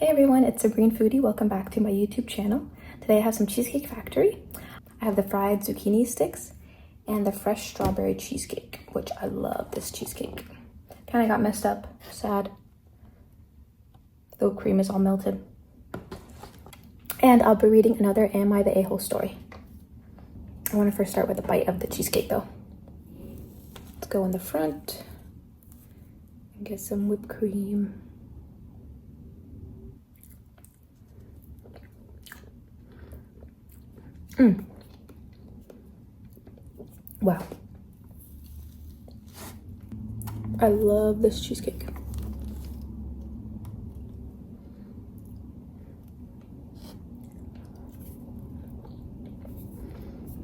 Hey everyone, it's Sabrine Foodie. Welcome back to my YouTube channel. Today I have some Cheesecake Factory. I have the fried zucchini sticks and the fresh strawberry cheesecake, which I love this cheesecake. Kind of got messed up, sad. The cream is all melted. And I'll be reading another Am I the A-hole story. I want to first start with a bite of the cheesecake though. Let's go in the front and get some whipped cream. Wow. I love this cheesecake.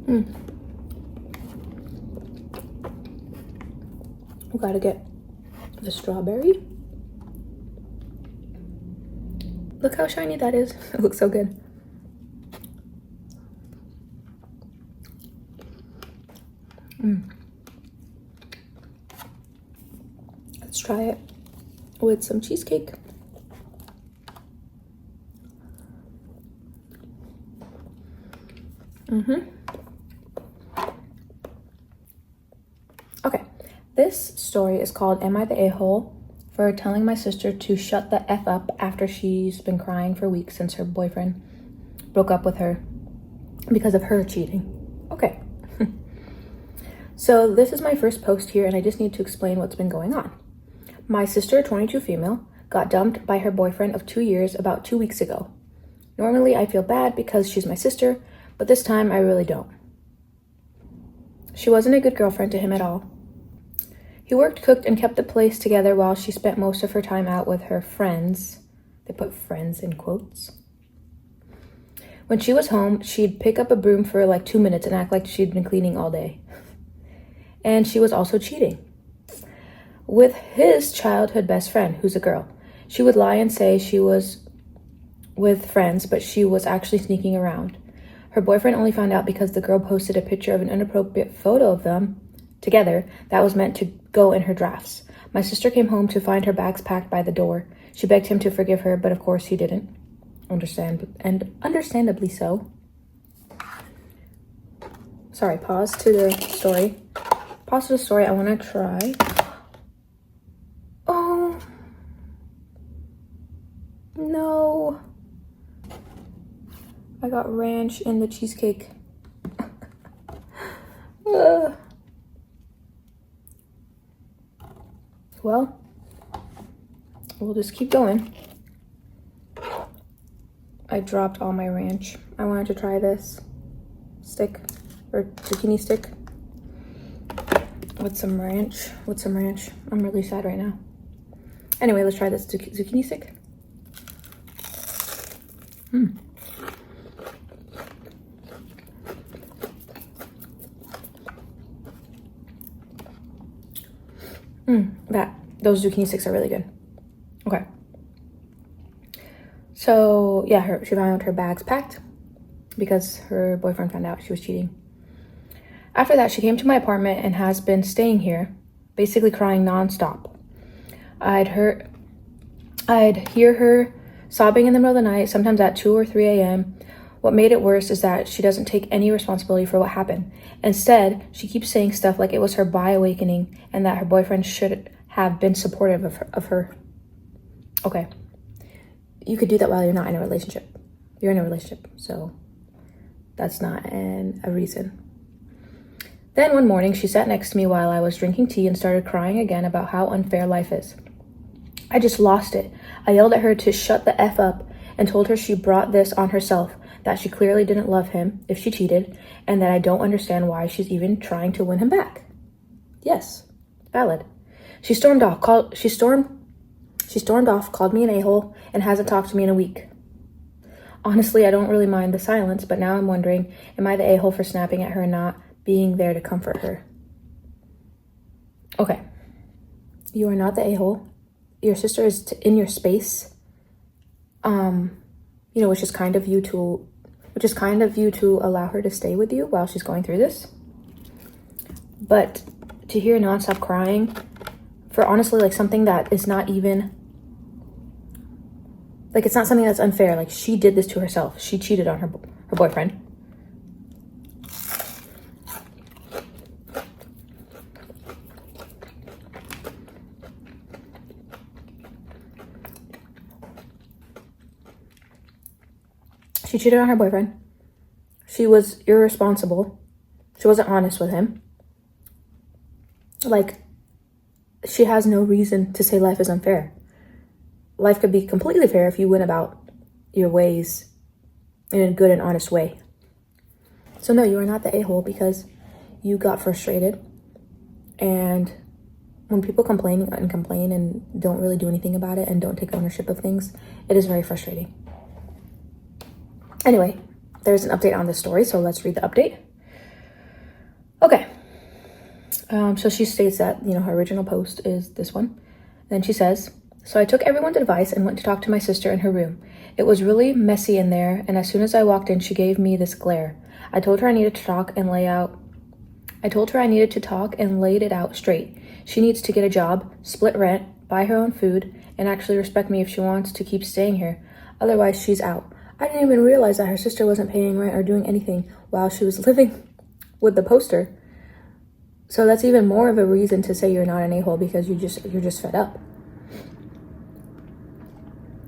We gotta get the strawberry. Look how shiny that is. It looks so good. Let's try it with some cheesecake. Okay, this story is called Am I the A-hole for telling my sister to shut the F up after she's been crying for weeks since her boyfriend broke up with her because of her cheating. Okay. So this is my first post here and I just need to explain what's been going on. My sister, 22 female, got dumped by her boyfriend of 2 years about 2 weeks ago. Normally I feel bad because she's my sister, but this time I really don't. She wasn't a good girlfriend to him at all. He worked, cooked, and kept the place together while she spent most of her time out with her friends. They put friends in quotes. When she was home, she'd pick up a broom for like 2 minutes and act like she'd been cleaning all day. And she was also cheating with his childhood best friend, who's a girl. She would lie and say she was with friends, but she was actually sneaking around. Her boyfriend only found out because the girl posted a picture of an inappropriate photo of them together that was meant to go in her drafts. My sister came home to find her bags packed by the door. She begged him to forgive her, but of course he didn't. Understandably so. Sorry, pause to the story. Pause to the story. I want to try. Oh. No. I got ranch in the cheesecake. Well, we'll just keep going. I dropped all my ranch. I wanted to try this stick or zucchini stick with some ranch. I'm really sad right now. Anyway, let's try this zucchini stick. Those zucchini sticks are really good. Okay. So yeah, she found her bags packed because her boyfriend found out she was cheating. After that, she came to my apartment and has been staying here, basically crying nonstop. I'd hear her sobbing in the middle of the night, sometimes at 2 or 3 a.m. What made it worse is that she doesn't take any responsibility for what happened. Instead, she keeps saying stuff like it was her bi awakening and that her boyfriend should have been supportive of her. Okay. You could do that while you're not in a relationship. You're in a relationship, so that's not a reason. Then one morning, she sat next to me while I was drinking tea and started crying again about how unfair life is. I just lost it. I yelled at her to shut the F up and told her she brought this on herself, that she clearly didn't love him if she cheated, and that I don't understand why she's even trying to win him back. Yes, valid. She stormed off, called me an a-hole, and hasn't talked to me in a week. Honestly, I don't really mind the silence, but now I'm wondering, am I the a-hole for snapping at her and not being there to comfort her? Okay. You are not the a-hole. Your sister is in your space. Which is kind of you to allow her to stay with you while she's going through this. But to hear nonstop crying for honestly like something that is not even Like, it's not something that's unfair. Like, she did this to herself. She cheated on her boyfriend. She cheated on her boyfriend. She was irresponsible. She wasn't honest with him. Like, she has no reason to say life is unfair. Life could be completely fair if you went about your ways in a good and honest way. So no, you are not the a-hole because you got frustrated. And when people complain and don't really do anything about it and don't take ownership of things, it is very frustrating. Anyway, there's an update on this story, so let's read the update. Okay. So she states that, her original post is this one. Then she says, so I took everyone's advice and went to talk to my sister in her room. It was really messy in there, and as soon as I walked in, she gave me this glare. I told her I needed to talk and laid it out straight. She needs to get a job, split rent, buy her own food, and actually respect me if she wants to keep staying here. Otherwise, she's out. I didn't even realize that her sister wasn't paying rent or doing anything while she was living with the poster. So that's even more of a reason to say you're not an a-hole, because you're just fed up.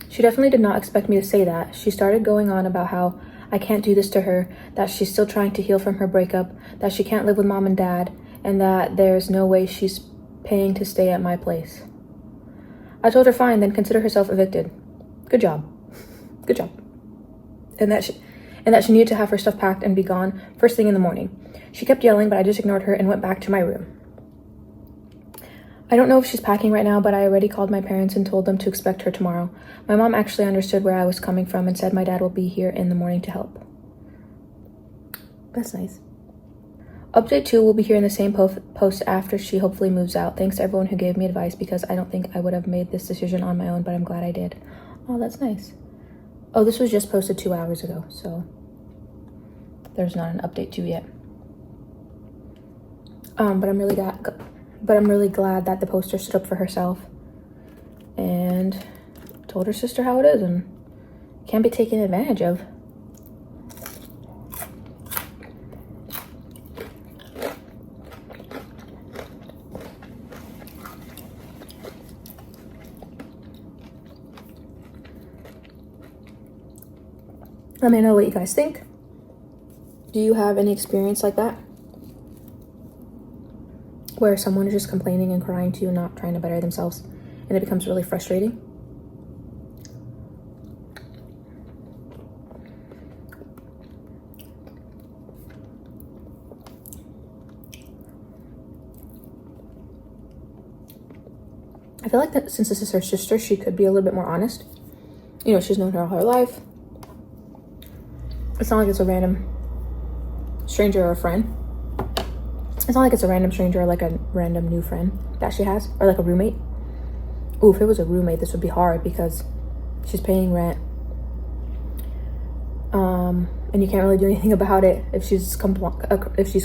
She definitely did not expect me to say that. She started going on about how I can't do this to her, that she's still trying to heal from her breakup, that she can't live with mom and dad, and that there's no way she's paying to stay at my place. I told her fine, then consider herself evicted. Good job. Good job. And that she needed to have her stuff packed and be gone first thing in the morning. She kept yelling, but I just ignored her and went back to my room. I don't know if she's packing right now, but I already called my parents and told them to expect her tomorrow. My mom actually understood where I was coming from and said my dad will be here in the morning to help. That's nice. Update 2 will be here in the same post after she hopefully moves out. Thanks to everyone who gave me advice, because I don't think I would have made this decision on my own, but I'm glad I did. Oh, that's nice. Oh, this was just posted 2 hours ago, so there's not an update 2 yet. But I'm really glad that the poster stood up for herself and told her sister how it is and can't be taken advantage of. Let me know what you guys think. Do you have any experience like that, where someone is just complaining and crying to you, not trying to better themselves, and it becomes really frustrating? I feel like that since this is her sister, she could be a little bit more honest. She's known her all her life. It's not like it's a random stranger or a friend. It's not like it's a random stranger or like a random new friend that she has, or like a roommate. Ooh, if it was a roommate, this would be hard because she's paying rent. And you can't really do anything about it if she's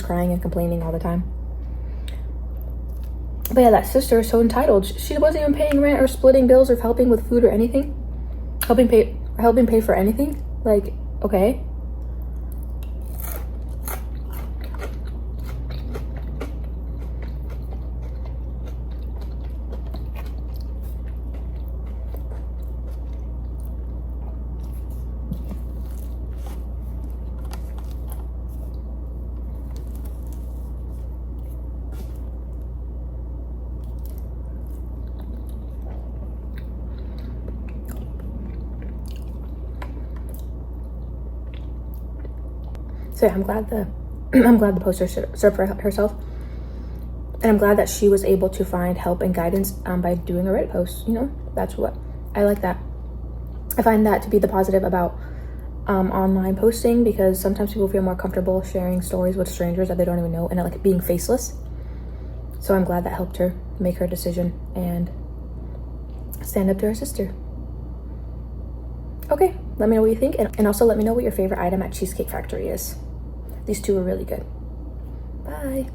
crying and complaining all the time. But yeah, that sister is so entitled. She wasn't even paying rent or splitting bills or helping with food or anything. Helping pay for anything. Like, okay. So yeah, I'm glad the poster stood for herself, and I'm glad that she was able to find help and guidance by doing a Reddit post. That's what I like. That I find that to be the positive about online posting, because sometimes people feel more comfortable sharing stories with strangers that they don't even know and like being faceless. So I'm glad that helped her make her decision and stand up to her sister. Okay, let me know what you think, and also let me know what your favorite item at Cheesecake Factory is. These two are really good. Bye.